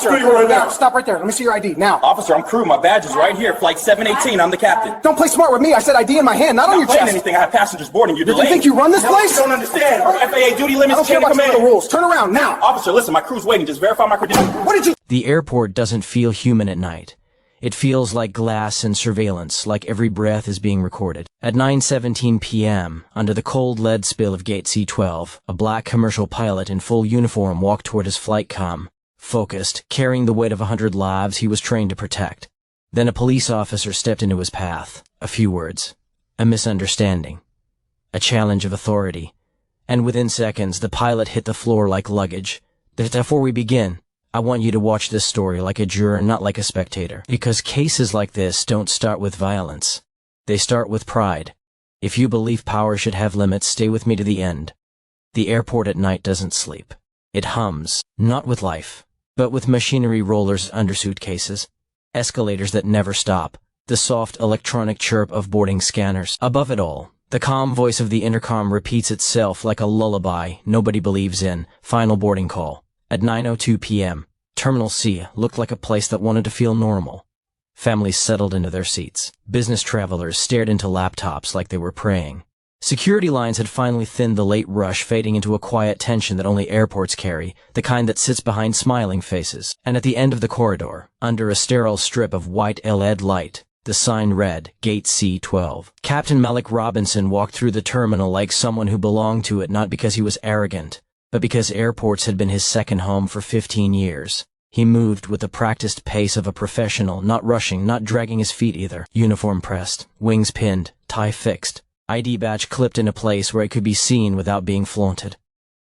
Officer, I'm crew right now. Stop right there. Let me see your ID, now. Officer, I'm crew. My badge is right here. Flight 718. I'm the captain. Don't play smart with me. I said ID in my hand, not on your chest. Anything. I have passengers boarding. You're delayed. delayed. You think you run this place? You don't understand. FAA duty limits. I don't care about the rules. Turn around, now. Officer, listen, my crew's waiting. Just verify my credentials. What did you... The airport doesn't feel human at night. It feels like glass and surveillance, like every breath is being recorded. At 9:17 p.m., under the cold lead spill of Gate C-12, a black commercial pilot in full uniform walked toward his flight comm, focused, carrying the weight of 100 lives he was trained to protect. Then a police officer stepped into his path. A few words. A misunderstanding. A challenge of authority. And within seconds, the pilot hit the floor like luggage. Before we begin, I want you to watch this story like a juror, not like a spectator. Because cases like this don't start with violence. They start with pride. If you believe power should have limits, stay with me to the end. The airport at night doesn't sleep. It hums, not with life, but with machinery rollers under suitcases, escalators that never stop, the soft electronic chirp of boarding scanners. Above it all, the calm voice of the intercom repeats itself like a lullaby nobody believes in. Final boarding call. At 9:02 p.m., Terminal C looked like a place that wanted to feel normal. Families settled into their seats. Business travelers stared into laptops like they were praying. Security lines had finally thinned the late rush, fading into a quiet tension that only airports carry, the kind that sits behind smiling faces. And at the end of the corridor, under a sterile strip of white LED light, the sign read, Gate C-12. Captain Malik Robinson walked through the terminal like someone who belonged to it, not because he was arrogant, but because airports had been his second home for 15 years. He moved with the practiced pace of a professional, not rushing, not dragging his feet either. Uniform pressed, wings pinned, tie fixed, ID badge clipped in a place where it could be seen without being flaunted.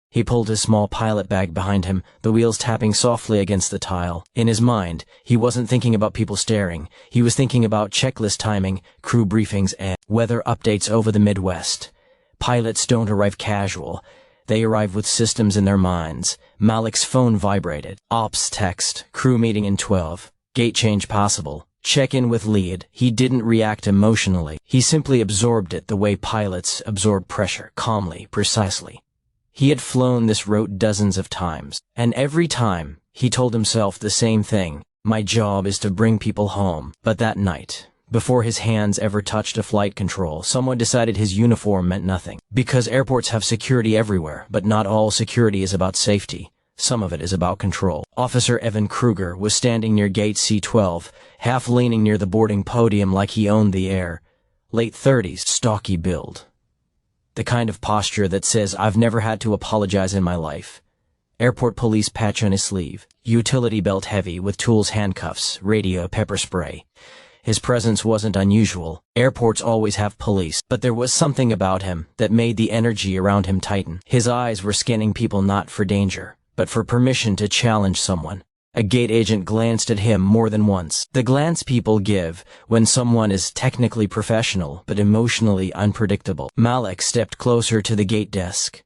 He pulled his small pilot bag behind him, the wheels tapping softly against the tile. In his mind, he wasn't thinking about people staring. He was thinking about checklist timing, crew briefings, and weather updates over the Midwest. Pilots don't arrive casual. They arrive with systems in their minds. Malik's phone vibrated. Ops text. Crew meeting in 12. Gate change possible. Check in with lead. He didn't react emotionally. He simply absorbed it the way pilots absorb pressure, calmly, precisely. He had flown this route dozens of times, and every time he told himself the same thing. My job is to bring people home. But that night, before his hands ever touched a flight control, someone decided his uniform meant nothing. Because airports have security everywhere, but not all security is about safety. Some of it is about control. Officer Evan Kruger was standing near Gate C-12, half leaning near the boarding podium like he owned the air. Late 30s, stocky build. The kind of posture that says, I've never had to apologize in my life. Airport police patch on his sleeve. Utility belt heavy with tools, handcuffs, radio, pepper spray. His presence wasn't unusual. Airports always have police, but there was something about him that made the energy around him tighten. His eyes were scanning people not for danger, but for permission to challenge someone. A gate agent glanced at him more than once. The glance people give when someone is technically professional but emotionally unpredictable. Malik stepped closer to the gate desk.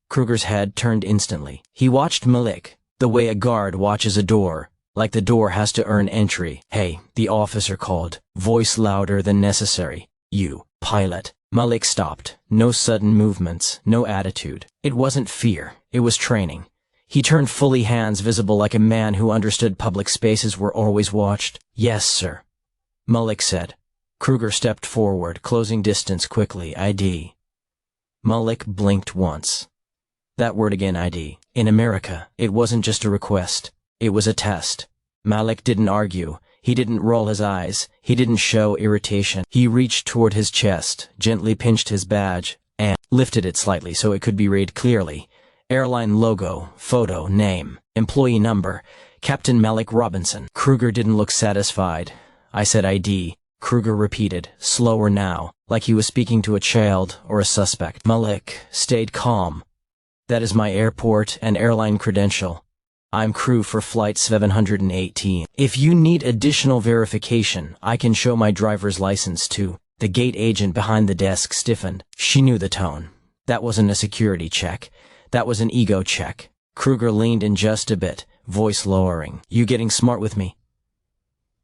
Kruger's head turned instantly. He watched Malik, the way a guard watches a door, like the door has to earn entry. Hey, the officer called, voice louder than necessary. You, pilot. Malik stopped. No sudden movements, no attitude. It wasn't fear, it was training. He turned fully, hands visible like a man who understood public spaces were always watched. Yes, sir, Malik said. Kruger stepped forward, closing distance quickly. ID. Malik blinked once. That word again, ID. In America, it wasn't just a request. It was a test. Malik didn't argue. He didn't roll his eyes. He didn't show irritation. He reached toward his chest, gently pinched his badge, and lifted it slightly so it could be read clearly. Airline logo, photo, name, employee number, Captain Malik Robinson. Kruger didn't look satisfied. I said ID. Kruger repeated, slower now, like he was speaking to a child or a suspect. Malik stayed calm. That is my airport and airline credential. I'm crew for Flight 718. If you need additional verification, I can show my driver's license too. The gate agent behind the desk stiffened. She knew the tone. That wasn't a security check. That was an ego check. Kruger leaned in just a bit, voice lowering. You getting smart with me?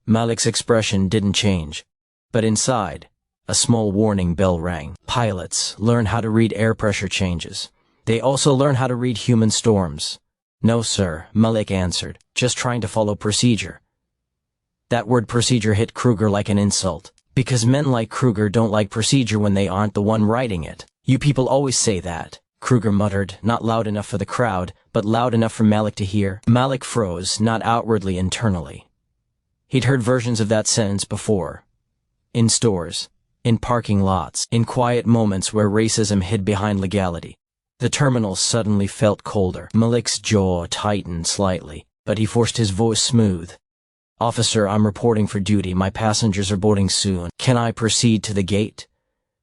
Malik's expression didn't change. But inside, a small warning bell rang. Pilots learn how to read air pressure changes. They also learn how to read human storms. No, sir, Malik answered, just trying to follow procedure. That word procedure hit Kruger like an insult, because men like Kruger don't like procedure when they aren't the one writing it. You people always say that, Kruger muttered, not loud enough for the crowd, but loud enough for Malik to hear. Malik froze, not outwardly, internally. He'd heard versions of that sentence before. In stores, in parking lots, in quiet moments where racism hid behind legality. The terminal suddenly felt colder. Malik's jaw tightened slightly, but he forced his voice smooth. Officer, I'm reporting for duty. My passengers are boarding soon. Can I proceed to the gate?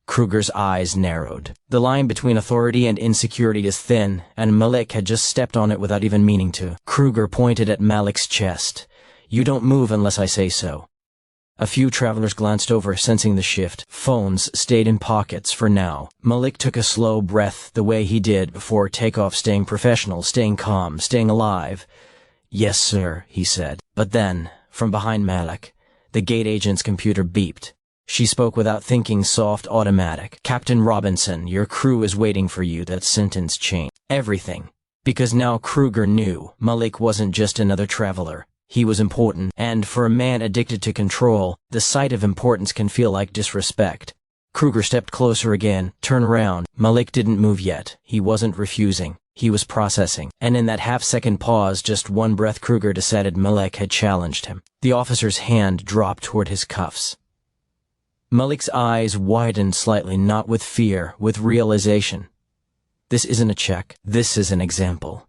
Kruger's eyes narrowed. The line between authority and insecurity is thin, and Malik had just stepped on it without even meaning to. Kruger pointed at Malik's chest. You don't move unless I say so. A few travelers glanced over, sensing the shift. Phones stayed in pockets for now. Malik took a slow breath, the way he did before takeoff, staying professional, staying calm, staying alive. Yes, sir, he said. But then, from behind Malik, the gate agent's computer beeped. She spoke without thinking, soft, automatic. Captain Robinson, your crew is waiting for you. That sentence changed everything. Because now Kruger knew Malik wasn't just another traveler. He was important, and for a man addicted to control, the sight of importance can feel like disrespect. Kruger stepped closer again, turned around. Malik didn't move yet. He wasn't refusing. He was processing. And in that half-second pause, just one breath, Kruger decided Malik had challenged him. The officer's hand dropped toward his cuffs. Malik's eyes widened slightly, not with fear, with realization. This isn't a check. This is an example.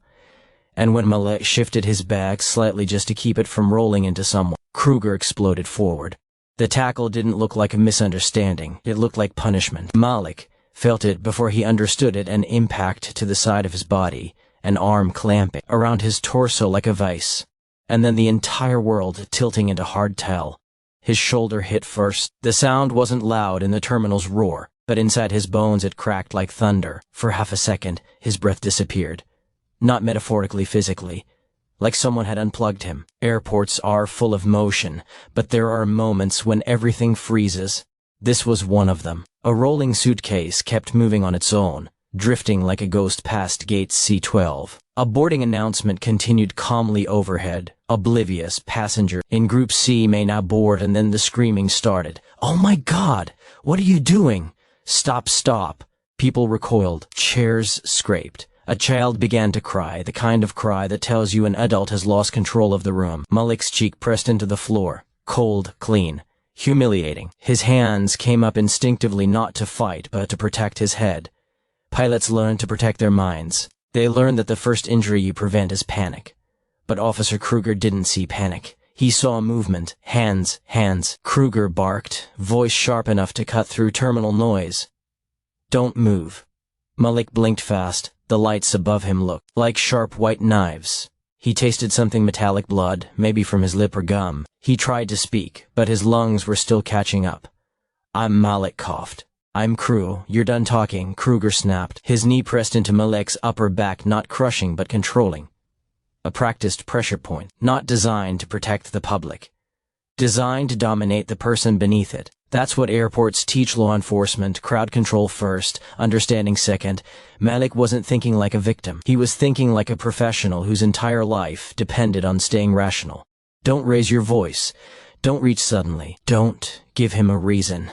And when Malik shifted his bag slightly just to keep it from rolling into someone, Kruger exploded forward. The tackle didn't look like a misunderstanding. It looked like punishment. Malik felt it before he understood it, an impact to the side of his body, an arm clamping around his torso like a vice, and then the entire world tilting into hardtail. His shoulder hit first. The sound wasn't loud in the terminal's roar, but inside his bones it cracked like thunder. For half a second, his breath disappeared. Not metaphorically, physically. Like someone had unplugged him. Airports are full of motion, but there are moments when everything freezes. This was one of them. A rolling suitcase kept moving on its own, drifting like a ghost past gate C12. A boarding announcement continued calmly overhead. Oblivious, passenger in Group C may now board, and then the screaming started. Oh my God! What are you doing? Stop, stop. People recoiled. Chairs scraped. A child began to cry, the kind of cry that tells you an adult has lost control of the room. Malik's cheek pressed into the floor. Cold, clean. Humiliating. His hands came up instinctively, not to fight, but to protect his head. Pilots learn to protect their minds. They learn that the first injury you prevent is panic. But Officer Kruger didn't see panic. He saw movement. Hands, hands. Kruger barked, voice sharp enough to cut through terminal noise. Don't move. Malik blinked fast. The lights above him looked like sharp white knives. He tasted something metallic, blood, maybe from his lip or gum. He tried to speak, but his lungs were still catching up. I'm Malik, coughed. I'm crew. You're done talking, Kruger snapped. His knee pressed into Malik's upper back, not crushing but controlling. A practiced pressure point, not designed to protect the public. Designed to dominate the person beneath it. That's what airports teach law enforcement, crowd control first, understanding second. Malik wasn't thinking like a victim. He was thinking like a professional whose entire life depended on staying rational. Don't raise your voice. Don't reach suddenly. Don't give him a reason.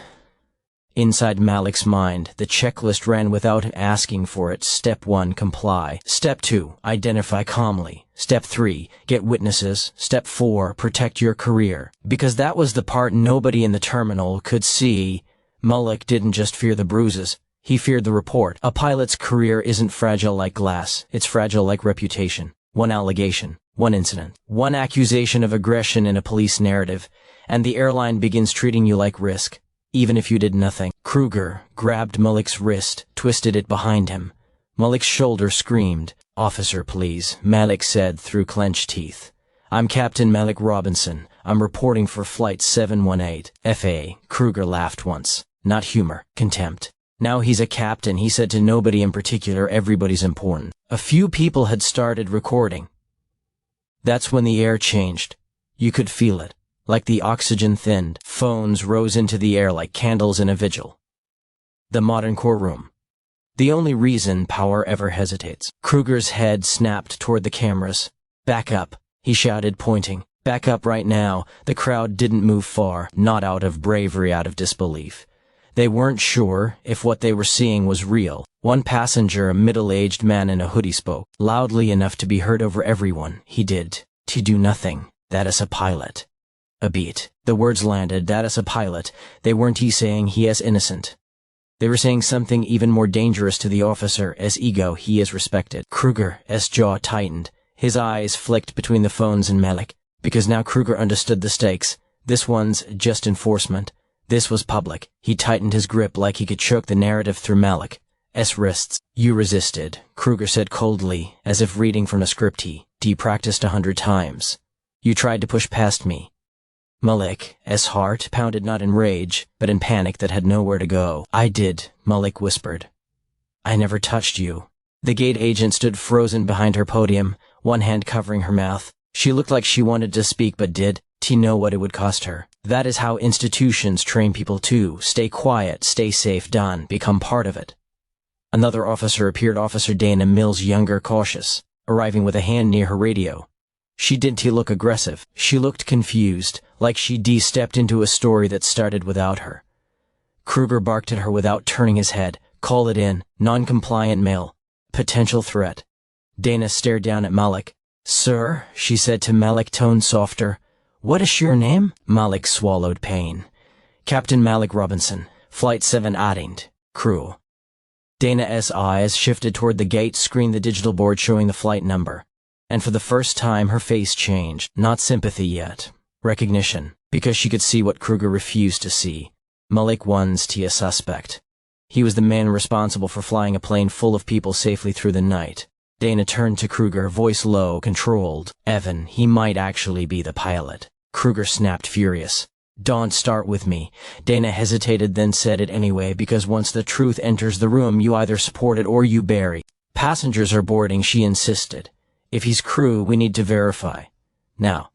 Inside Malik's mind, the checklist ran without him asking for it. Step 1, comply. Step 2, identify calmly. Step 3, get witnesses. Step 4, protect your career. Because that was the part nobody in the terminal could see. Malik didn't just fear the bruises. He feared the report. A pilot's career isn't fragile like glass. It's fragile like reputation. One allegation, one incident, one accusation of aggression in a police narrative, and the airline begins treating you like risk. Even if you did nothing. Kruger grabbed Malik's wrist, twisted it behind him. Malik's shoulder screamed. Officer, please, Malik said through clenched teeth. I'm Captain Malik Robinson. I'm reporting for Flight 718. FA. Kruger laughed once. Not humor, contempt. Now he's a captain, he said to nobody in particular. Everybody's important. A few people had started recording. That's when the air changed. You could feel it. Like the oxygen thinned, phones rose into the air like candles in a vigil. The modern courtroom. The only reason power ever hesitates. Kruger's head snapped toward the cameras. "Back up," he shouted, pointing. "Back up right now." The crowd didn't move far, not out of bravery, out of disbelief. They weren't sure if what they were seeing was real. One passenger, a middle-aged man in a hoodie, spoke, loudly enough to be heard over everyone. He did. "To do nothing. That is a pilot." A beat. The words landed. "That is a pilot." They weren't saying he is innocent. They were saying something even more dangerous to the officer. As ego, he is respected. Kruger's jaw tightened. His eyes flicked between the phones and Malik, because now Kruger understood the stakes. This one's just enforcement. This was public. He tightened his grip like he could choke the narrative through Malik's wrists. "You resisted," Kruger said coldly, as if reading from a script he practiced 100 times. "You tried to push past me." Malik's heart pounded, not in rage, but in panic that had nowhere to go. "I did," Malik whispered. "I never touched you." The gate agent stood frozen behind her podium, one hand covering her mouth. She looked like she wanted to speak but did know what it would cost her. That is how institutions train people to stay quiet, stay safe, become part of it. Another officer appeared, Officer Dana Mills, younger, cautious, arriving with a hand near her radio. She didn't look aggressive. She looked confused, like she stepped into a story that started without her. Kruger barked at her without turning his head. "Call it in. Non-compliant male. Potential threat." Dana stared down at Malik. "Sir," she said to Malik, tone softer. "What is your name?" Malik swallowed pain. "Captain Malik Robinson, Flight 718, crew." Dana's eyes shifted toward the gate screen, the digital board showing the flight number. And for the first time her face changed. Not sympathy yet. Recognition. Because she could see what Kruger refused to see. Malik was a suspect. He was the man responsible for flying a plane full of people safely through the night. Dana turned to Kruger, voice low, controlled. "Evan, he might actually be the pilot." Kruger snapped, furious. "Don't start with me." Dana hesitated, then said it anyway, because once the truth enters the room, you either support it or you bury. "Passengers are boarding," she insisted. "If he's crew, we need to verify. Now."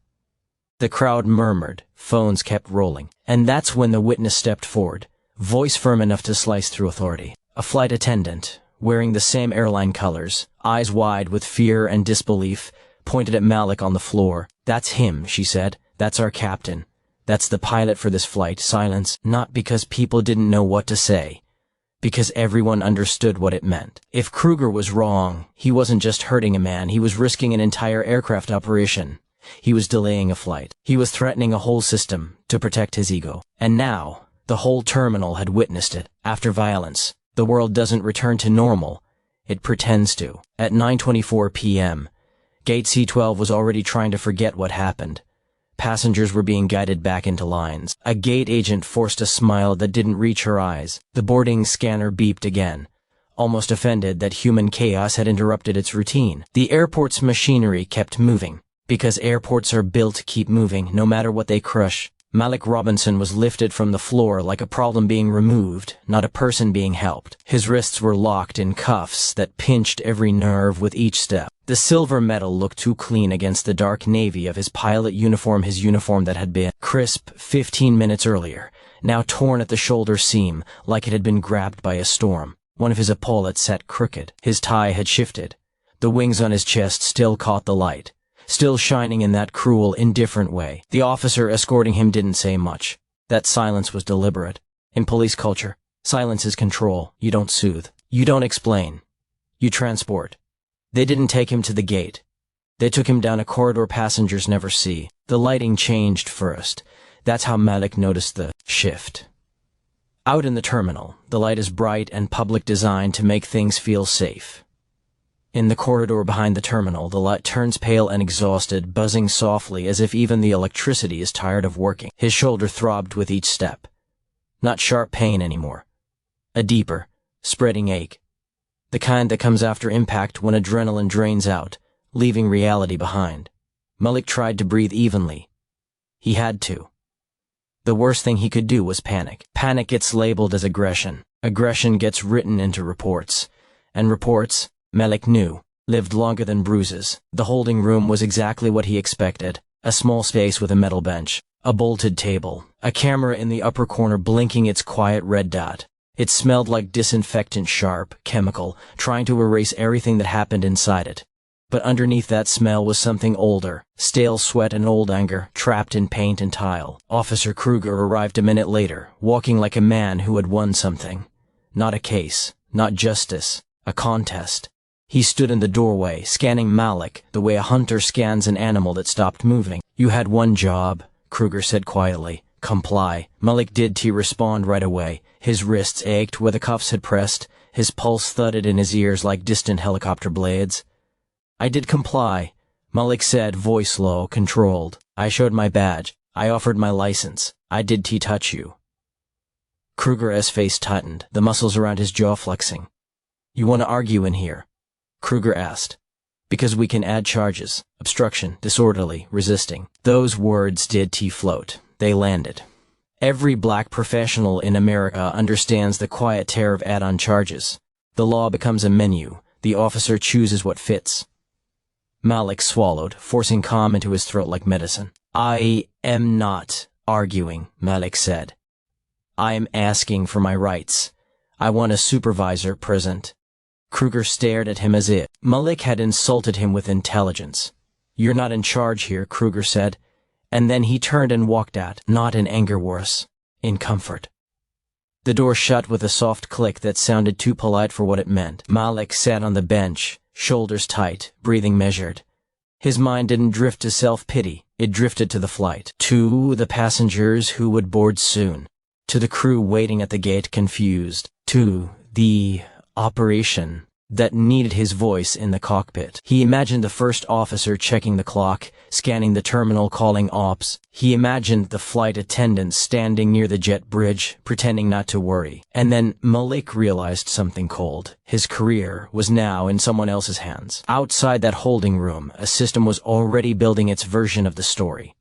The crowd murmured. Phones kept rolling. And that's when the witness stepped forward, voice firm enough to slice through authority. A flight attendant, wearing the same airline colors, eyes wide with fear and disbelief, pointed at Malik on the floor. "That's him," she said. "That's our captain. That's the pilot for this flight." Silence, not because people didn't know what to say, because everyone understood what it meant. If Kruger was wrong, he wasn't just hurting a man, he was risking an entire aircraft operation. He was delaying a flight. He was threatening a whole system to protect his ego. And now, the whole terminal had witnessed it. After violence, the world doesn't return to normal. It pretends to. At 9:24 p.m., Gate C-12 was already trying to forget what happened. Passengers were being guided back into lines. A gate agent forced a smile that didn't reach her eyes. The boarding scanner beeped again, almost offended that human chaos had interrupted its routine. The airport's machinery kept moving, because airports are built to keep moving, no matter what they crush. Malik Robinson was lifted from the floor like a problem being removed, not a person being helped. His wrists were locked in cuffs that pinched every nerve with each step. The silver metal looked too clean against the dark navy of his pilot uniform, his uniform that had been crisp 15 minutes earlier, now torn at the shoulder seam like it had been grabbed by a storm. One of his epaulets sat crooked. His tie had shifted. The wings on his chest still caught the light, still shining in that cruel, indifferent way. The officer escorting him didn't say much. That silence was deliberate. In police culture, silence is control. You don't soothe. You don't explain. You transport. They didn't take him to the gate. They took him down a corridor passengers never see. The lighting changed first. That's how Malik noticed the shift. Out in the terminal, the light is bright and public, designed to make things feel safe. In the corridor behind the terminal, the light turns pale and exhausted, buzzing softly as if even the electricity is tired of working. His shoulder throbbed with each step. Not sharp pain anymore. A deeper, spreading ache. The kind that comes after impact when adrenaline drains out, leaving reality behind. Malik tried to breathe evenly. He had to. The worst thing he could do was panic. Panic gets labeled as aggression. Aggression gets written into reports. And reports, Malik knew, lived longer than bruises. The holding room was exactly what he expected. A small space with a metal bench, a bolted table, a camera in the upper corner blinking its quiet red dot. It smelled like disinfectant, sharp, chemical, trying to erase everything that happened inside it. But underneath that smell was something older, stale sweat and old anger, trapped in paint and tile. Officer Kruger arrived a minute later, walking like a man who had won something. Not a case, not justice, a contest. He stood in the doorway, scanning Malik the way a hunter scans an animal that stopped moving. "You had one job," Kruger said quietly. "Comply." Malik did respond right away. His wrists ached where the cuffs had pressed. His pulse thudded in his ears like distant helicopter blades. "I did comply," Malik said, voice low, controlled. "I showed my badge. I offered my license. I did touch you." Kruger's face tightened, the muscles around his jaw flexing. "You want to argue in here?" Kruger asked. "Because we can add charges. Obstruction, disorderly, resisting." Those words did float. They landed. Every black professional in America understands the quiet terror of add-on charges. The law becomes a menu. The officer chooses what fits. Malik swallowed, forcing calm into his throat like medicine. "I am not arguing," Malik said. "I am asking for my rights. I want a supervisor present." Kruger stared at him as if Malik had insulted him with intelligence. "You're not in charge here," Kruger said. And then he turned and walked out, not in anger, worse, in comfort. The door shut with a soft click that sounded too polite for what it meant. Malik sat on the bench, shoulders tight, breathing measured. His mind didn't drift to self-pity, it drifted to the flight, to the passengers who would board soon, to the crew waiting at the gate confused, to the operation that needed his voice in the cockpit. He imagined the first officer checking the clock, scanning the terminal, calling ops. He imagined the flight attendant standing near the jet bridge, pretending not to worry. And then Malik realized something cold. His career was now in someone else's hands. Outside that holding room, a system was already building its version of the story.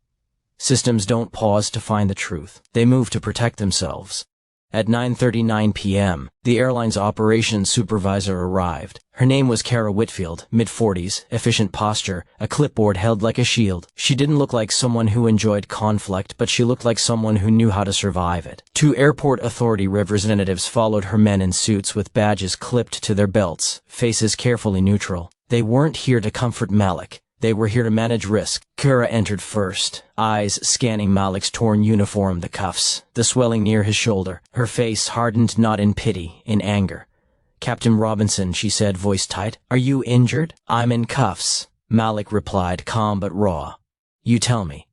Systems don't pause to find the truth. They move to protect themselves. At 9:39 p.m., the airline's operations supervisor arrived. Her name was Kara Whitfield, mid-40s, efficient posture, a clipboard held like a shield. She didn't look like someone who enjoyed conflict, but she looked like someone who knew how to survive it. Two airport authority representatives followed her, men in suits with badges clipped to their belts, faces carefully neutral. They weren't here to comfort Malik. They were here to manage risk. Kara entered first, eyes scanning Malik's torn uniform, the cuffs, the swelling near his shoulder. Her face hardened not in pity, in anger. "Captain Robinson," she said, voice tight. "Are you injured?" "I'm in cuffs," Malik replied, calm but raw. "You tell me."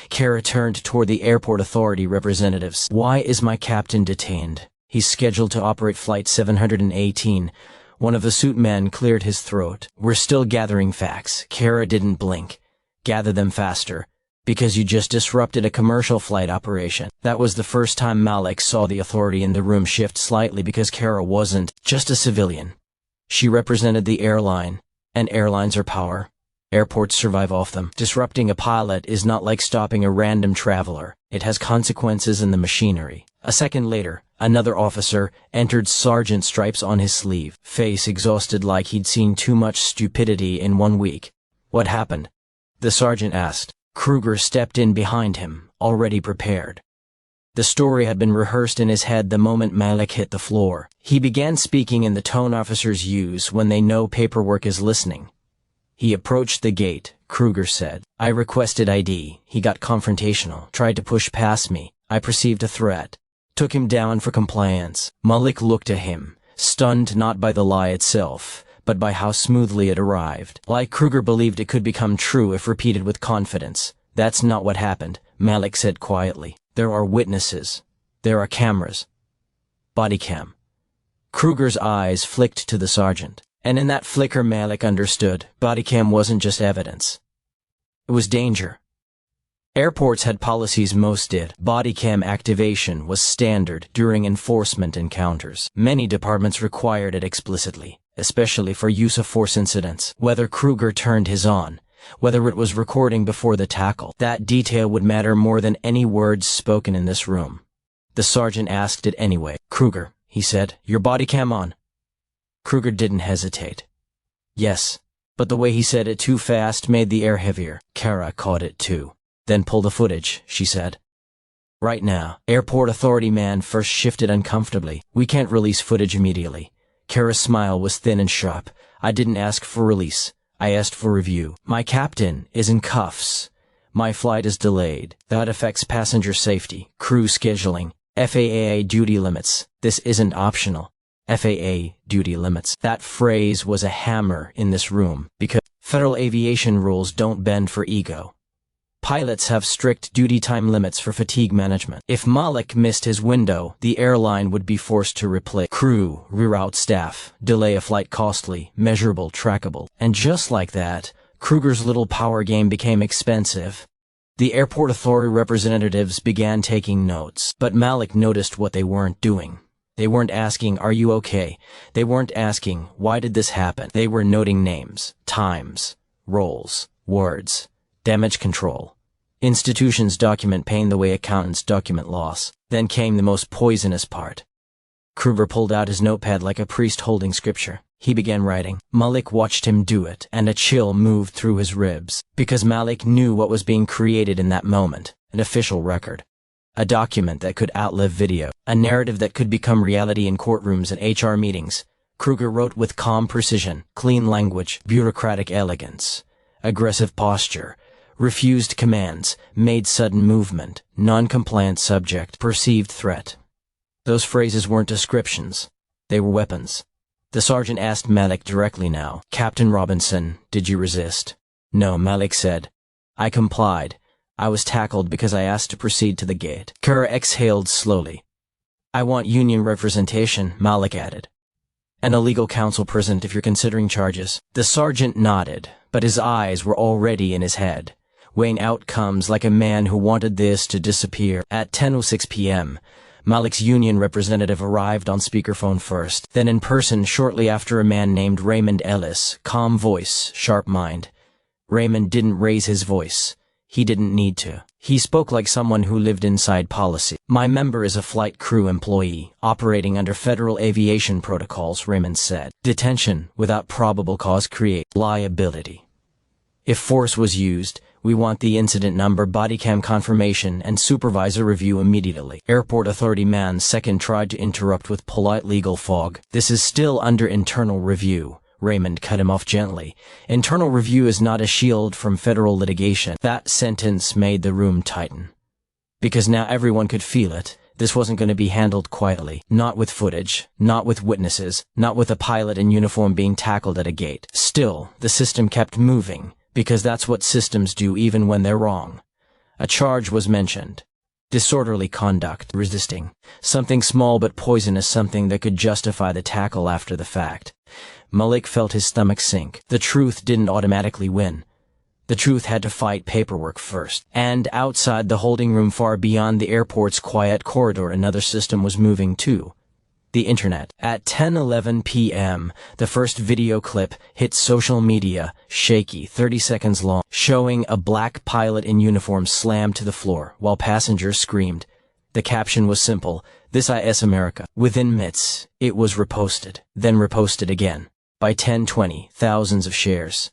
Kara turned toward the airport authority representatives. "Why is my captain detained?" "He's scheduled to operate flight 718. One of the suit men cleared his throat. "We're still gathering facts." Kara didn't blink. "Gather them faster, because you just disrupted a commercial flight operation." That was the first time Malik saw the authority in the room shift slightly, because Kara wasn't just a civilian. She represented the airline, and airlines are power. Airports survive off them. Disrupting a pilot is not like stopping a random traveler. It has consequences in the machinery. A second later, another officer entered, sergeant stripes on his sleeve, face exhausted like he'd seen too much stupidity in 1 week. "What happened?" the sergeant asked. Kruger stepped in behind him, already prepared. The story had been rehearsed in his head the moment Malik hit the floor. He began speaking in the tone officers use when they know paperwork is listening. "He approached the gate," Kruger said. "I requested ID. He got confrontational, tried to push past me. I perceived a threat. Took him down for compliance." Malik looked at him, stunned not by the lie itself, but by how smoothly it arrived. Like Kruger believed it could become true if repeated with confidence. "That's not what happened," Malik said quietly. "There are witnesses. There are cameras. Bodycam." Kruger's eyes flicked to the sergeant. And in that flicker Malik understood, Bodycam wasn't just evidence. It was danger. Airports had policies, most did. Bodycam activation was standard during enforcement encounters. Many departments required it explicitly, especially for use of force incidents. Whether Kruger turned his on, whether it was recording before the tackle, that detail would matter more than any words spoken in this room. The sergeant asked it anyway. "Kruger," he said, "your Bodycam on?" Kruger didn't hesitate. "Yes," but the way he said it too fast made the air heavier. Kara caught it too. "Then pull the footage," she said. Right now. Airport authority man first shifted uncomfortably. We can't release footage immediately. Kara's smile was thin and sharp. I didn't ask for release. I asked for review. My captain is in cuffs. My flight is delayed. That affects passenger safety, crew scheduling, FAA duty limits. This isn't optional. FAA duty limits. That phrase was a hammer in this room because federal aviation rules don't bend for ego. Pilots have strict duty time limits for fatigue management. If Malik missed his window, the airline would be forced to replace crew, reroute staff, delay a flight costly, measurable, trackable. And just like that, Kruger's little power game became expensive. The airport authority representatives began taking notes, but Malik noticed what they weren't doing. They weren't asking, "Are you okay?" They weren't asking, "Why did this happen?" They were noting names, times, roles, words, damage control. Institutions document pain the way accountants document loss. Then came the most poisonous part. Kruger pulled out his notepad like a priest holding scripture. He began writing. Malik watched him do it, and a chill moved through his ribs, because Malik knew what was being created in that moment. An official record. A document that could outlive video. A narrative that could become reality in courtrooms and HR meetings. Kruger wrote with calm precision, clean language, bureaucratic elegance, aggressive posture, refused commands, made sudden movement, non-compliant subject, perceived threat. Those phrases weren't descriptions. They were weapons. The sergeant asked Malik directly now, "Captain Robinson, did you resist?" "No," Malik said. "I complied. I was tackled because I asked to proceed to the gate." Kara exhaled slowly. "I want union representation," Malik added. "And a legal counsel present if you're considering charges." The sergeant nodded, but his eyes were already in his head, weighing outcomes like a man who wanted this to disappear. At 10:06 p.m., Malik's union representative arrived on speakerphone first, then in person shortly after a man named Raymond Ellis, calm voice, sharp mind. Raymond didn't raise his voice. He didn't need to. He spoke like someone who lived inside policy. "My member is a flight crew employee, operating under federal aviation protocols," Raymond said. "Detention without probable cause creates liability. If force was used, we want the incident number, Bodycam confirmation, and supervisor review immediately." Airport authority man second tried to interrupt with polite legal fog. "This is still under internal review." Raymond cut him off gently. "Internal review is not a shield from federal litigation." That sentence made the room tighten. Because now everyone could feel it. This wasn't going to be handled quietly. Not with footage, not with witnesses, not with a pilot in uniform being tackled at a gate. Still, the system kept moving, because that's what systems do even when they're wrong. A charge was mentioned. Disorderly conduct, resisting. Something small but poisonous, something that could justify the tackle after the fact. Malik felt his stomach sink. The truth didn't automatically win. The truth had to fight paperwork first. And outside the holding room, far beyond the airport's quiet corridor, another system was moving too. The internet. At 10:11 p.m., the first video clip hit social media, shaky, 30 seconds long, showing a black pilot in uniform slammed to the floor while passengers screamed. The caption was simple, "This is America." Within minutes, it was reposted, then reposted again. By 10:20, thousands of shares.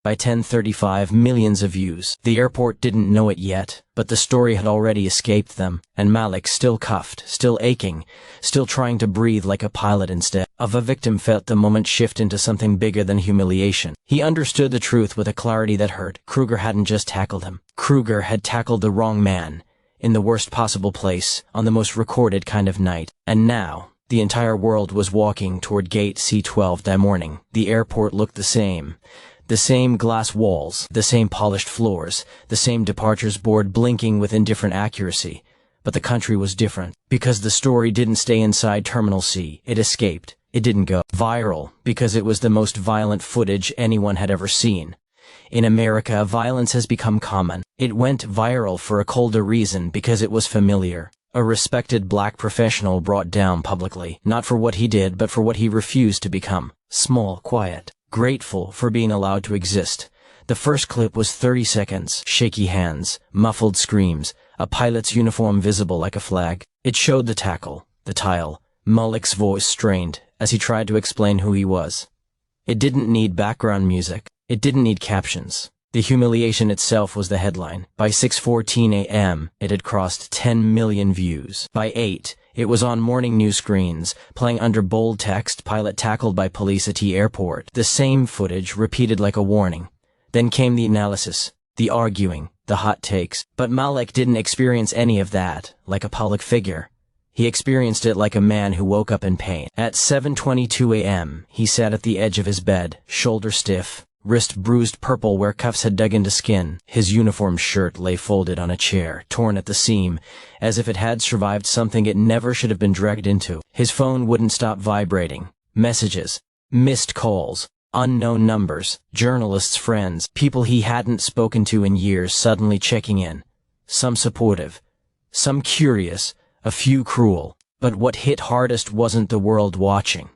By 10:35, millions of views. The airport didn't know it yet, but the story had already escaped them, and Malik, still cuffed, still aching, still trying to breathe like a pilot instead of a victim, felt the moment shift into something bigger than humiliation. He understood the truth with a clarity that hurt. Kruger hadn't just tackled him. Kruger had tackled the wrong man, in the worst possible place, on the most recorded kind of night. And now, the entire world was walking toward Gate C-12 that morning. The airport looked the same. The same glass walls, the same polished floors, the same departures board blinking with indifferent accuracy. But the country was different, because the story didn't stay inside Terminal C. It escaped. It didn't go viral, because it was the most violent footage anyone had ever seen. In America, violence has become common. It went viral for a colder reason, because it was familiar. A respected black professional brought down publicly, not for what he did, but for what he refused to become. Small, quiet. Grateful for being allowed to exist. The first clip was 30 seconds, shaky hands, muffled screams, a pilot's uniform visible like a flag. It showed the tackle, the tile. Malik's voice strained as he tried to explain who he was. It didn't need background music. It didn't need captions. The humiliation itself was the headline. By 6:14 a.m., it had crossed 10 million views. By 8, it was on morning news screens, playing under bold text, pilot tackled by police at T airport. The same footage repeated like a warning. Then came the analysis, the arguing, the hot takes. But Malik didn't experience any of that, like a public figure. He experienced it like a man who woke up in pain. At 7:22 a.m., he sat at the edge of his bed, shoulder stiff, wrist bruised purple where cuffs had dug into skin. His uniform shirt lay folded on a chair, torn at the seam, as if it had survived something it never should have been dragged into. His phone wouldn't stop vibrating. Messages, missed calls, unknown numbers, journalists' friends, people he hadn't spoken to in years suddenly checking in. Some supportive, some curious, a few cruel. But what hit hardest wasn't the world watching.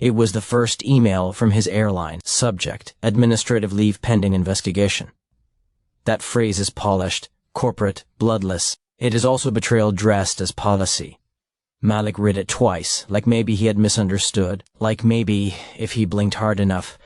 It was the first email from his airline. Subject, administrative leave pending investigation. That phrase is polished, corporate, bloodless. It is also betrayal dressed as policy. Malik read it twice, like maybe he had misunderstood, like maybe, if he blinked hard enough,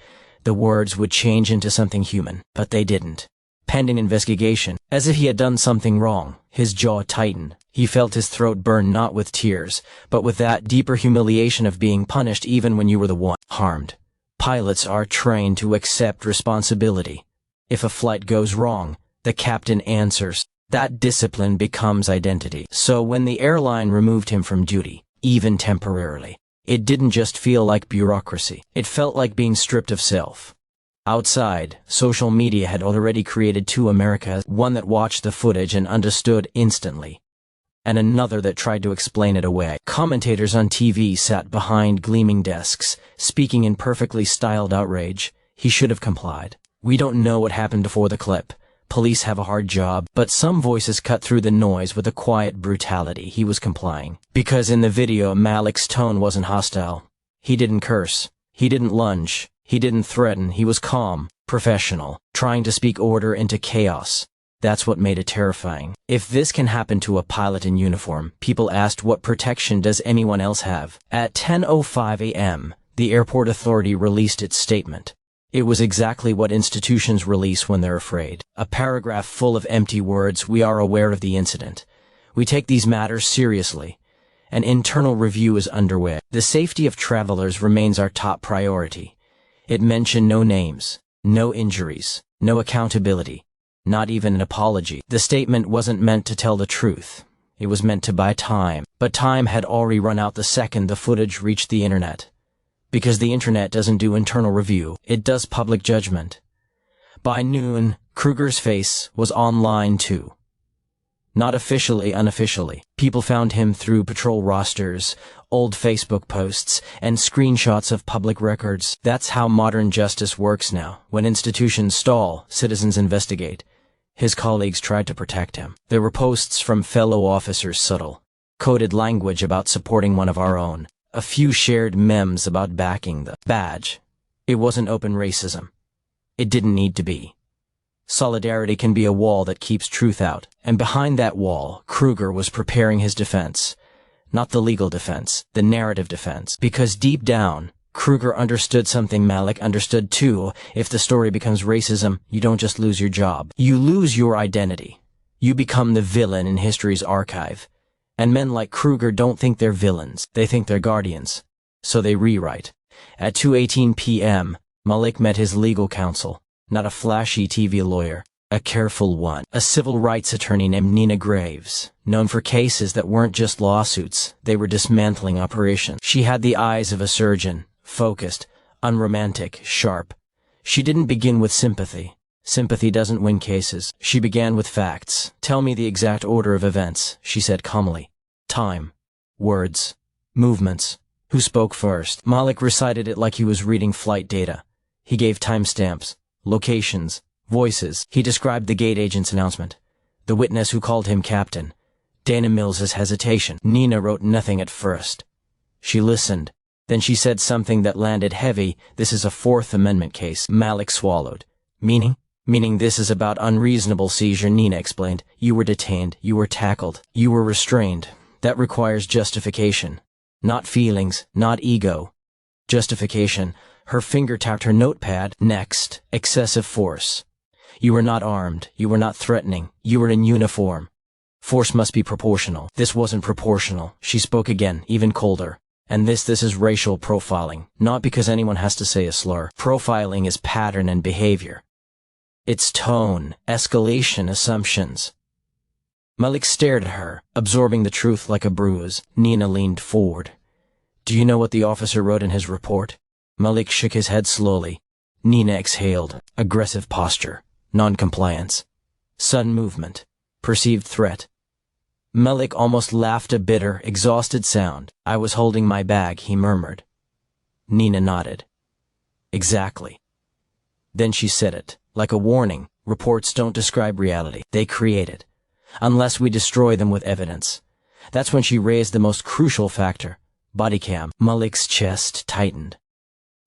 the words would change into something human. But they didn't. Pending investigation, as if he had done something wrong. His jaw tightened. He felt his throat burn not with tears, but with that deeper humiliation of being punished even when you were the one harmed. Pilots are trained to accept responsibility. If a flight goes wrong, the captain answers. That discipline becomes identity. So when the airline removed him from duty, even temporarily, it didn't just feel like bureaucracy. It felt like being stripped of self. Outside, social media had already created two Americas, one that watched the footage and understood instantly, and another that tried to explain it away. Commentators on TV sat behind gleaming desks, speaking in perfectly styled outrage. He should have complied. We don't know what happened before the clip. Police have a hard job, but some voices cut through the noise with a quiet brutality. He was complying. Because in the video, Malik's tone wasn't hostile. He didn't curse. He didn't lunge. He didn't threaten. He was calm, professional, trying to speak order into chaos. That's what made it terrifying. If this can happen to a pilot in uniform, people asked what protection does anyone else have? At 10:05 a.m., the airport authority released its statement. It was exactly what institutions release when they're afraid. A paragraph full of empty words. We are aware of the incident. We take these matters seriously. An internal review is underway. The safety of travelers remains our top priority. It mentioned no names, no injuries, no accountability, not even an apology. The statement wasn't meant to tell the truth. It was meant to buy time. But time had already run out the second the footage reached the internet. Because the internet doesn't do internal review, it does public judgment. By noon, Kruger's face was online too. Not officially, unofficially. People found him through patrol rosters, old Facebook posts, and screenshots of public records. That's how modern justice works now. When institutions stall, citizens investigate. His colleagues tried to protect him. There were posts from fellow officers, subtle, coded language about supporting one of our own. A few shared memes about backing the badge. It wasn't open racism. It didn't need to be. Solidarity can be a wall that keeps truth out. And behind that wall, Kruger was preparing his defense. Not the legal defense, the narrative defense. Because deep down, Kruger understood something Malik understood too. If the story becomes racism, you don't just lose your job. You lose your identity. You become the villain in history's archive. And men like Kruger don't think they're villains. They think they're guardians. So they rewrite. At 2:18 p.m., Malik met his legal counsel. Not a flashy TV lawyer, a careful one. A civil rights attorney named Nina Graves, known for cases that weren't just lawsuits, they were dismantling operations. She had the eyes of a surgeon, focused, unromantic, sharp. She didn't begin with sympathy. Sympathy doesn't win cases. She began with facts. Tell me the exact order of events, she said calmly. Time. Words. Movements. Who spoke first? Malik recited it like he was reading flight data. He gave timestamps, locations, voices. He described the gate agent's announcement. The witness who called him captain. Dana Mills's hesitation. Nina wrote nothing at first. She listened. Then she said something that landed heavy. This is a Fourth Amendment case. Malik swallowed. Meaning? Meaning this is about unreasonable seizure, Nina explained. You were detained. You were tackled. You were restrained. That requires justification. Not feelings, not ego. Justification. Her finger tapped her notepad. Next, excessive force. You were not armed. You were not threatening. You were in uniform. Force must be proportional. This wasn't proportional. She spoke again, even colder. And this is racial profiling. Not because anyone has to say a slur. Profiling is pattern and behavior. It's tone, escalation, assumptions. Malik stared at her, absorbing the truth like a bruise. Nina leaned forward. Do you know what the officer wrote in his report? Malik shook his head slowly. Nina exhaled. Aggressive posture. Non-compliance. Sudden movement. Perceived threat. Malik almost laughed a bitter, exhausted sound. I was holding my bag, he murmured. Nina nodded. Exactly. Then she said it, like a warning. Reports don't describe reality. They create it. Unless we destroy them with evidence. That's when she raised the most crucial factor. Bodycam. Malik's chest tightened.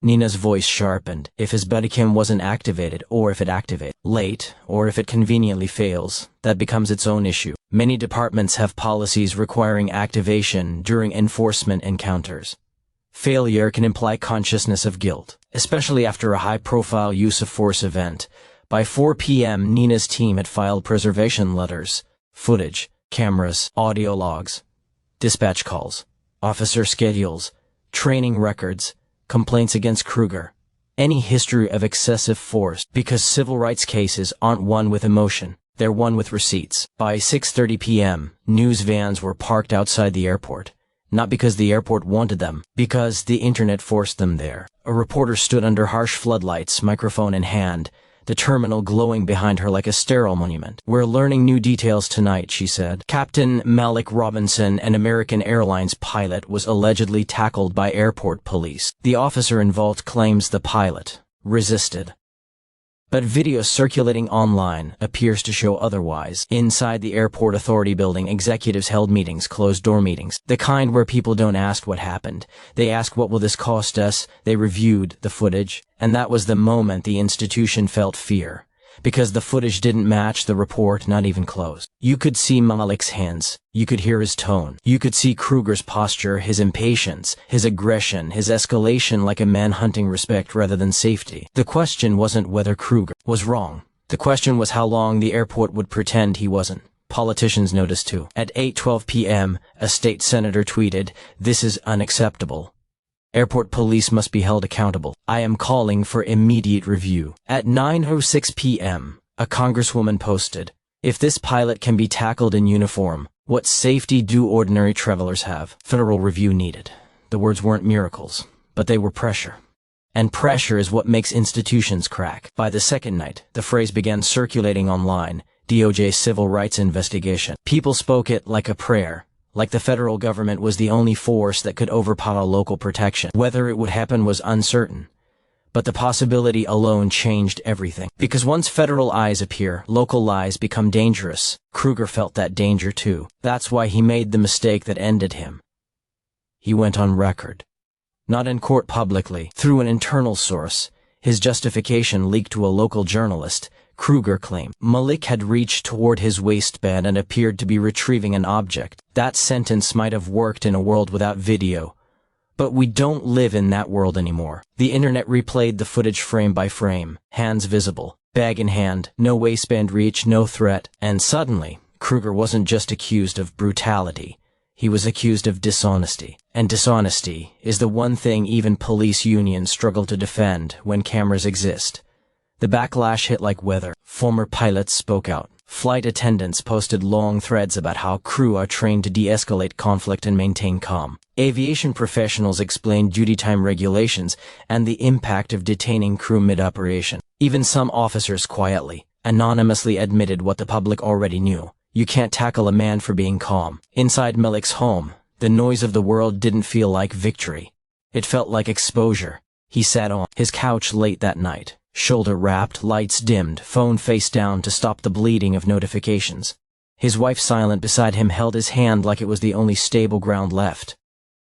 Nina's voice sharpened. If his bodycam wasn't activated, or if it activates late, or if it conveniently fails, that becomes its own issue. Many departments have policies requiring activation during enforcement encounters. Failure can imply consciousness of guilt, especially after a high-profile use-of-force event. By 4 p.m., Nina's team had filed preservation letters, footage, cameras, audio logs, dispatch calls, officer schedules, training records, complaints against Kruger, any history of excessive force, because civil rights cases aren't won with emotion, they're won with receipts. By 6:30 p.m., news vans were parked outside the airport, not because the airport wanted them, because the internet forced them there. A reporter stood under harsh floodlights, microphone in hand, the terminal glowing behind her like a sterile monument. We're learning new details tonight, she said. Captain Malik Robinson, an American Airlines pilot, was allegedly tackled by airport police. The officer involved claims the pilot resisted. But video circulating online appears to show otherwise. Inside the airport authority building, executives held meetings, closed-door meetings. The kind where people don't ask what happened. They ask, what will this cost us? They reviewed the footage. And that was the moment the institution felt fear. Because the footage didn't match the report, not even close. You could see Malik's hands. You could hear his tone. You could see Kruger's posture, his impatience, his aggression, his escalation like a man hunting respect rather than safety. The question wasn't whether Kruger was wrong. The question was how long the airport would pretend he wasn't. Politicians noticed too. At 8:12 p.m., a state senator tweeted, "This is unacceptable. Airport police must be held accountable. I am calling for immediate review." At 9:06 p.m., a congresswoman posted, "If this pilot can be tackled in uniform, what safety do ordinary travelers have? Federal review needed." The words weren't miracles, but they were pressure. And pressure is what makes institutions crack. By the second night, the phrase began circulating online, DOJ civil rights investigation. People spoke it like a prayer. Like the federal government was the only force that could overpower local protection. Whether it would happen was uncertain. But the possibility alone changed everything. Because once federal eyes appear, local lies become dangerous. Kruger felt that danger too. That's why he made the mistake that ended him. He went on record. Not in court publicly, through an internal source. His justification leaked to a local journalist. Kruger claimed Malik had reached toward his waistband and appeared to be retrieving an object. That sentence might have worked in a world without video. But we don't live in that world anymore. The internet replayed the footage frame by frame, hands visible, bag in hand, no waistband reach, no threat. And suddenly, Kruger wasn't just accused of brutality. He was accused of dishonesty. And dishonesty is the one thing even police unions struggle to defend when cameras exist. The backlash hit like weather. Former pilots spoke out. Flight attendants posted long threads about how crew are trained to de-escalate conflict and maintain calm. Aviation professionals explained duty time regulations and the impact of detaining crew mid-operation. Even some officers quietly, anonymously admitted what the public already knew. You can't tackle a man for being calm. Inside Malik's home, the noise of the world didn't feel like victory. It felt like exposure. He sat on his couch late that night. Shoulder wrapped, lights dimmed, phone face down to stop the bleeding of notifications. His wife silent beside him held his hand like it was the only stable ground left.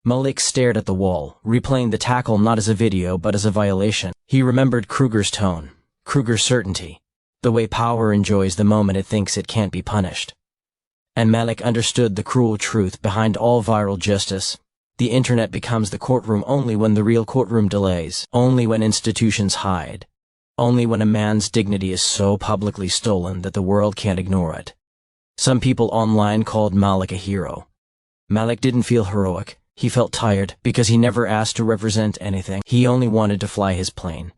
Malik stared at the wall, replaying the tackle not as a video but as a violation. He remembered Kruger's tone, Kruger's certainty, the way power enjoys the moment it thinks it can't be punished. And Malik understood the cruel truth behind all viral justice. The internet becomes the courtroom only when the real courtroom delays, only when institutions hide. Only when a man's dignity is so publicly stolen that the world can't ignore it. Some people online called Malik a hero. Malik didn't feel heroic. He felt tired because he never asked to represent anything. He only wanted to fly his plane.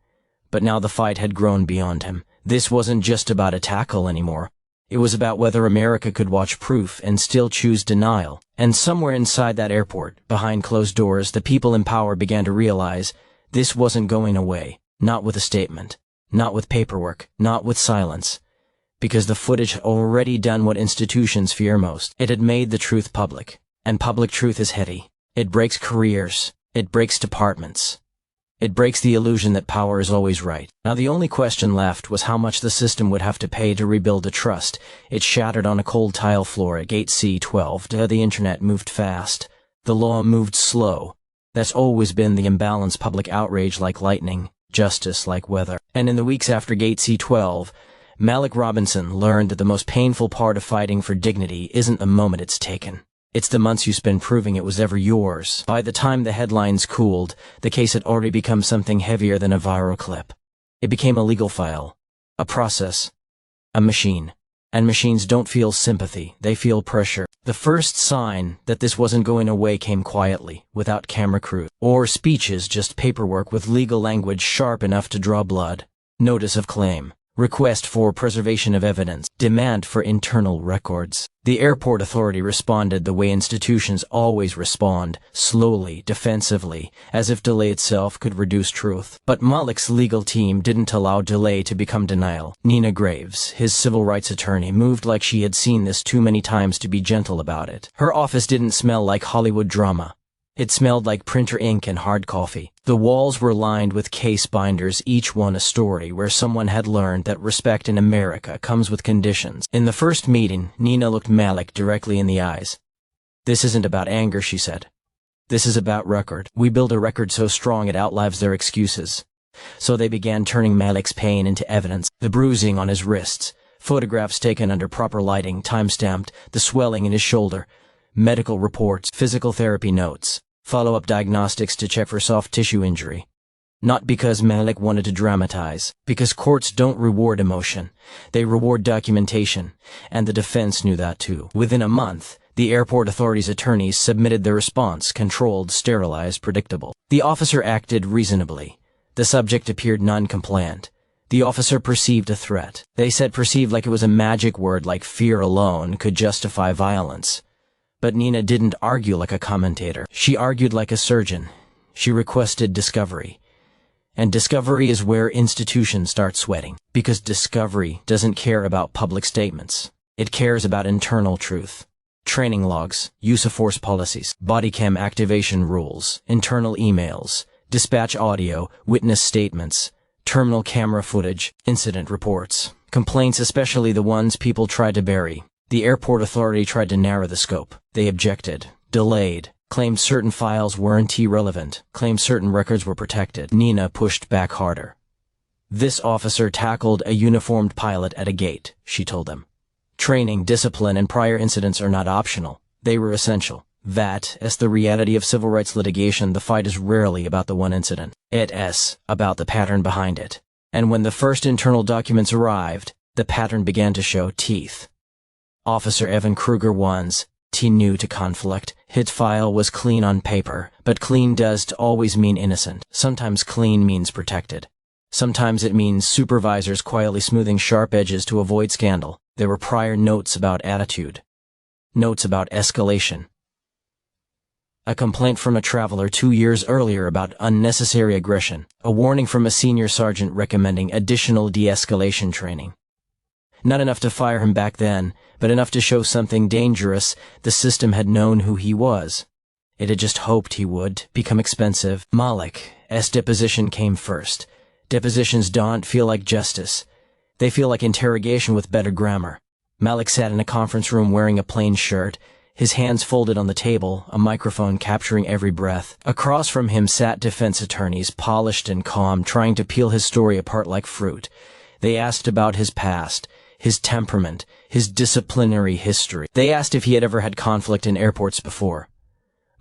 But now the fight had grown beyond him. This wasn't just about a tackle anymore. It was about whether America could watch proof and still choose denial. And somewhere inside that airport, behind closed doors, the people in power began to realize this wasn't going away. Not with a statement. Not with paperwork. Not with silence. Because the footage had already done what institutions fear most. It had made the truth public. And public truth is heady. It breaks careers. It breaks departments. It breaks the illusion that power is always right. Now the only question left was how much the system would have to pay to rebuild a trust. It shattered on a cold tile floor at Gate C12. The internet moved fast. The law moved slow. That's always been the imbalance: public outrage like lightning, justice like weather. And in the weeks after Gate C12, Malik Robinson learned that the most painful part of fighting for dignity isn't the moment it's taken. It's the months you spend proving it was ever yours. By the time the headlines cooled, the case had already become something heavier than a viral clip. It became a legal file, a process, a machine. And machines don't feel sympathy, they feel pressure. The first sign that this wasn't going away came quietly, without camera crew or speeches, just paperwork with legal language sharp enough to draw blood. Notice of claim. Request for preservation of evidence. Demand for internal records. The airport authority responded the way institutions always respond, slowly, defensively, as if delay itself could reduce truth. But Malik's legal team didn't allow delay to become denial. Nina Graves, his civil rights attorney, moved like she had seen this too many times to be gentle about it. Her office didn't smell like Hollywood drama. It smelled like printer ink and hard coffee. The walls were lined with case binders, each one a story where someone had learned that respect in America comes with conditions. In the first meeting, Nina looked Malik directly in the eyes. "This isn't about anger," she said. "This is about record. We build a record so strong it outlives their excuses." So they began turning Malik's pain into evidence. The bruising on his wrists, photographs taken under proper lighting, time-stamped, the swelling in his shoulder, medical reports, physical therapy notes, follow-up diagnostics to check for soft tissue injury. Not because Malik wanted to dramatize, because courts don't reward emotion. They reward documentation, and the defense knew that too. Within a month, the airport authorities' attorneys submitted their response, controlled, sterilized, predictable. The officer acted reasonably. The subject appeared non-compliant. The officer perceived a threat. They said perceived like it was a magic word, like fear alone could justify violence. But Nina didn't argue like a commentator. She argued like a surgeon. She requested discovery. And discovery is where institutions start sweating. Because discovery doesn't care about public statements. It cares about internal truth. Training logs, use of force policies, bodycam activation rules, internal emails, dispatch audio, witness statements, terminal camera footage, incident reports, complaints, especially the ones people tried to bury. The airport authority tried to narrow the scope. They objected, delayed, claimed certain files weren't irrelevant, claimed certain records were protected. Nina pushed back harder. "This officer tackled a uniformed pilot at a gate," she told them. "Training, discipline, and prior incidents are not optional. They were essential. That, as the reality of civil rights litigation, the fight is rarely about the one incident. It's about the pattern behind it. And when the first internal documents arrived, the pattern began to show teeth. Officer Evan Kruger One's new to conflict. His file was clean on paper, but clean doesn't always mean innocent. Sometimes clean means protected. Sometimes it means supervisors quietly smoothing sharp edges to avoid scandal. There were prior notes about attitude. Notes about escalation. A complaint from a traveler 2 years earlier about unnecessary aggression. A warning from a senior sergeant recommending additional de-escalation training. Not enough to fire him back then, but enough to show something dangerous. The system had known who he was. It had just hoped he would become expensive. Malik's deposition came first. Depositions don't feel like justice. They feel like interrogation with better grammar. Malik sat in a conference room wearing a plain shirt, his hands folded on the table, a microphone capturing every breath. Across from him sat defense attorneys, polished and calm, trying to peel his story apart like fruit. They asked about his past, his temperament, his disciplinary history. They asked if he had ever had conflict in airports before.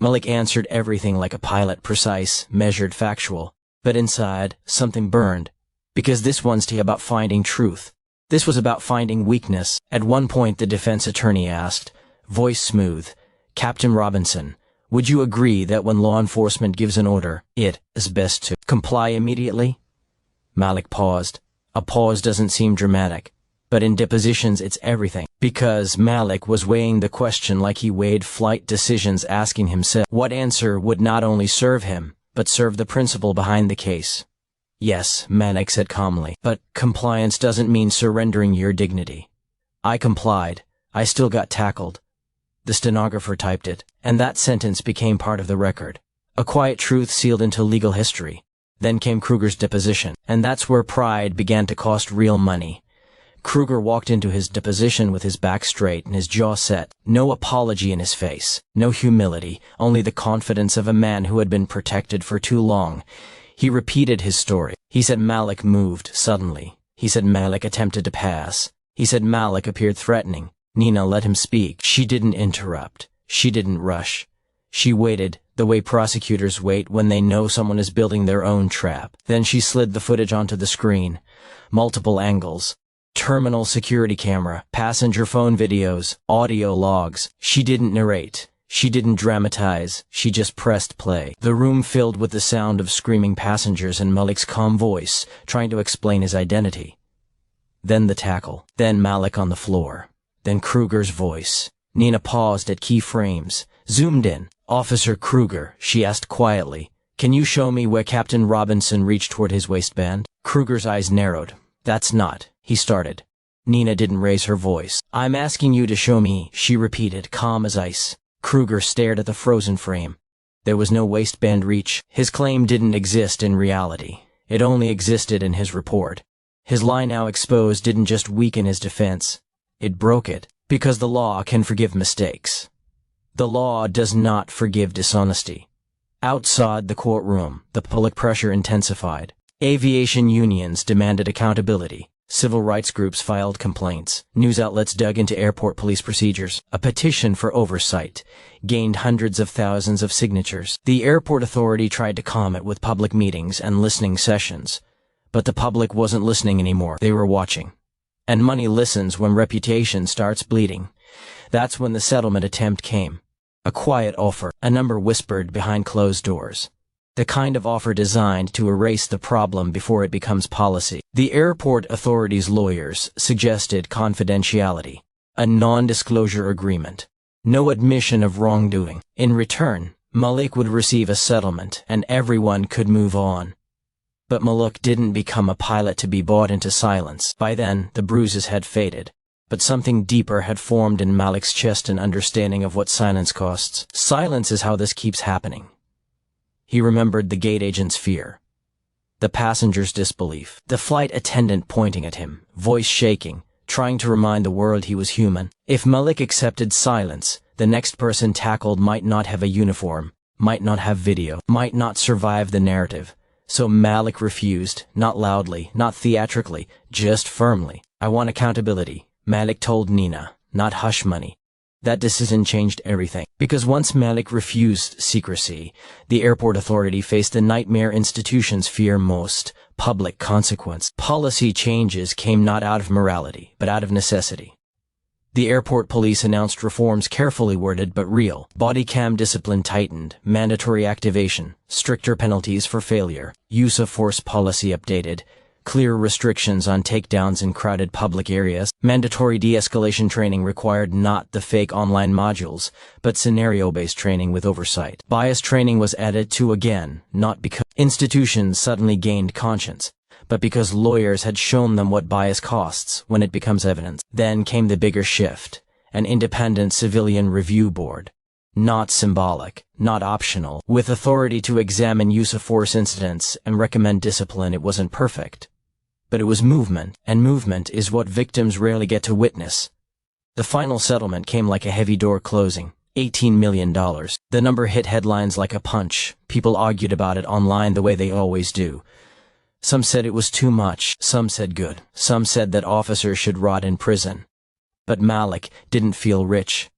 Malik answered everything like a pilot, precise, measured, factual. But inside, something burned. Because this one's about finding truth. This was about finding weakness. At one point the defense attorney asked, voice smooth, Captain Robinson, would you agree that when law enforcement gives an order, it is best to comply immediately? Malik paused. A pause doesn't seem dramatic, but in depositions it's everything. Because Malik was weighing the question like he weighed flight decisions, asking himself what answer would not only serve him, but serve the principle behind the case. Yes, Malik said calmly, but compliance doesn't mean surrendering your dignity. I complied. I still got tackled. The stenographer typed it, and that sentence became part of the record. A quiet truth sealed into legal history. Then came Kruger's deposition, and that's where pride began to cost real money. Kruger walked into his deposition with his back straight and his jaw set, no apology in his face, no humility, only the confidence of a man who had been protected for too long. He repeated his story. He said Malik moved suddenly. He said Malik attempted to pass. He said Malik appeared threatening. Nina let him speak. She didn't interrupt. She didn't rush. She waited, the way prosecutors wait when they know someone is building their own trap. Then she slid the footage onto the screen. Multiple angles. Terminal security camera, passenger phone videos, audio logs. She didn't narrate. She didn't dramatize. She just pressed play. The room filled with the sound of screaming passengers and Malik's calm voice, trying to explain his identity. Then the tackle. Then Malik on the floor. Then Kruger's voice. Nina paused at key frames, zoomed in. Officer Kruger, she asked quietly, can you show me where Captain Robinson reached toward his waistband? Kruger's eyes narrowed. That's not, he started. Nina didn't raise her voice. I'm asking you to show me, she repeated, calm as ice. Kruger stared at the frozen frame. There was no waistband reach. His claim didn't exist in reality. It only existed in his report. His lie now exposed didn't just weaken his defense. It broke it, because the law can forgive mistakes. The law does not forgive dishonesty. Outside the courtroom, the public pressure intensified. Aviation unions demanded accountability. Civil rights groups filed complaints. News outlets dug into airport police procedures. A petition for oversight gained hundreds of thousands of signatures. The airport authority tried to calm it with public meetings and listening sessions. But the public wasn't listening anymore. They were watching. And money listens when reputation starts bleeding. That's when the settlement attempt came. A quiet offer, a number whispered behind closed doors. The kind of offer designed to erase the problem before it becomes policy. The airport authority's lawyers suggested confidentiality, a non-disclosure agreement, no admission of wrongdoing. In return, Malik would receive a settlement and everyone could move on. But Malik didn't become a pilot to be bought into silence. By then, the bruises had faded. But something deeper had formed in Malik's chest, an understanding of what silence costs. Silence is how this keeps happening. He remembered the gate agent's fear, the passenger's disbelief, the flight attendant pointing at him, voice shaking, trying to remind the world he was human. If Malik accepted silence, the next person tackled might not have a uniform, might not have video, might not survive the narrative. So Malik refused, not loudly, not theatrically, just firmly. I want accountability, Malik told Nina, not hush money. That decision changed everything. Because once Malik refused secrecy, the airport authority faced the nightmare institutions fear most, public consequence. Policy changes came not out of morality, but out of necessity. The airport police announced reforms carefully worded but real. Bodycam discipline tightened, mandatory activation, stricter penalties for failure, use of force policy updated, clear restrictions on takedowns in crowded public areas, mandatory de-escalation training required not the fake online modules, but scenario-based training with oversight. Bias training was added to again, not because institutions suddenly gained conscience, but because lawyers had shown them what bias costs when it becomes evidence. Then came the bigger shift, an independent civilian review board. Not symbolic, not optional, with authority to examine use of force incidents and recommend discipline. It wasn't perfect, but it was movement, and movement is what victims rarely get to witness. The final settlement came like a heavy door closing, $18 million. The number hit headlines like a punch. People argued about it online the way they always do. Some said it was too much, some said good, some said that officers should rot in prison. But Malik didn't feel rich.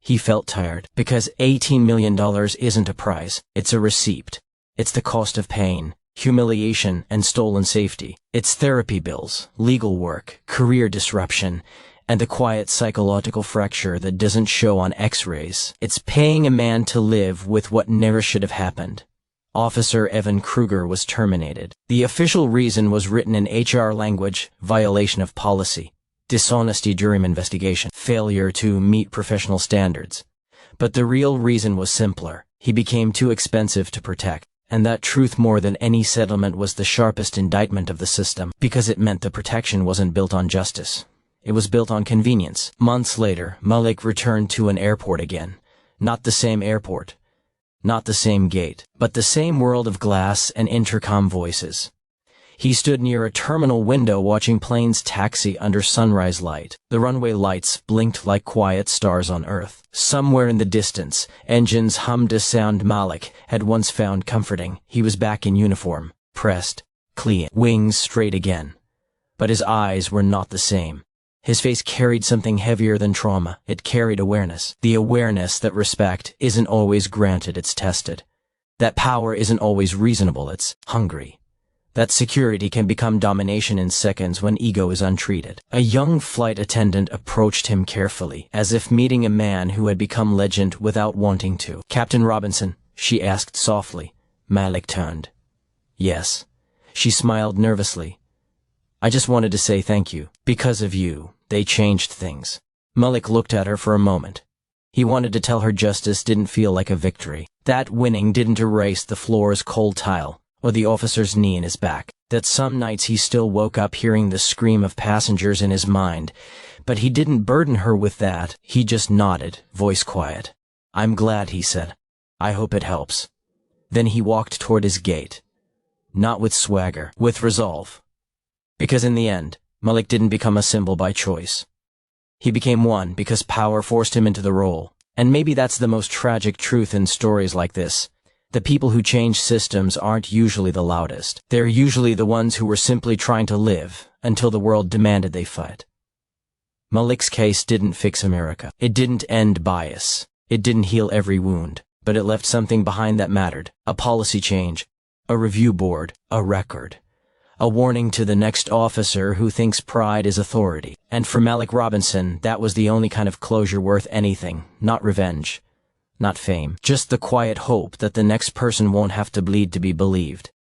He felt tired, because $18 million isn't a prize, it's a receipt. It's the cost of pain. humiliation, and stolen safety. It's therapy bills, legal work, career disruption, and the quiet psychological fracture that doesn't show on x-rays. It's paying a man to live with what never should have happened. Officer Evan Kruger was terminated. The official reason was written in HR language: violation of policy, dishonesty during investigation, failure to meet professional standards. But the real reason was simpler. He became too expensive to protect. And that truth, more than any settlement, was the sharpest indictment of the system, because it meant the protection wasn't built on justice. It was built on convenience. Months later, Malik returned to an airport again. Not the same airport. Not the same gate, but the same world of glass and intercom voices. He stood near a terminal window watching planes taxi under sunrise light. The runway lights blinked like quiet stars on Earth. Somewhere in the distance, engines hummed a sound Malik had once found comforting. He was back in uniform, pressed, clean, wings straight again. But his eyes were not the same. His face carried something heavier than trauma. It carried awareness. The awareness that respect isn't always granted, it's tested. That power isn't always reasonable, it's hungry. That security can become domination in seconds when ego is untreated. A young flight attendant approached him carefully, as if meeting a man who had become legend without wanting to. "Captain Robinson," she asked softly. Malik turned. "Yes." She smiled nervously. "I just wanted to say thank you. Because of you, they changed things." Malik looked at her for a moment. He wanted to tell her justice didn't feel like a victory. That winning didn't erase the floor's cold tile, or the officer's knee in his back. That some nights he still woke up hearing the scream of passengers in his mind. But he didn't burden her with that. He just nodded, voice quiet. "I'm glad," he said. "I hope it helps." Then he walked toward his gate. Not with swagger, with resolve. Because in the end, Malik didn't become a symbol by choice. He became one because power forced him into the role. And maybe that's the most tragic truth in stories like this. The people who change systems aren't usually the loudest. They're usually the ones who were simply trying to live until the world demanded they fight. Malik's case didn't fix America. It didn't end bias. It didn't heal every wound. But it left something behind that mattered. A policy change. A review board. A record. A warning to the next officer who thinks pride is authority. And for Malik Robinson, that was the only kind of closure worth anything. Not revenge. Not fame. Just the quiet hope that the next person won't have to bleed to be believed.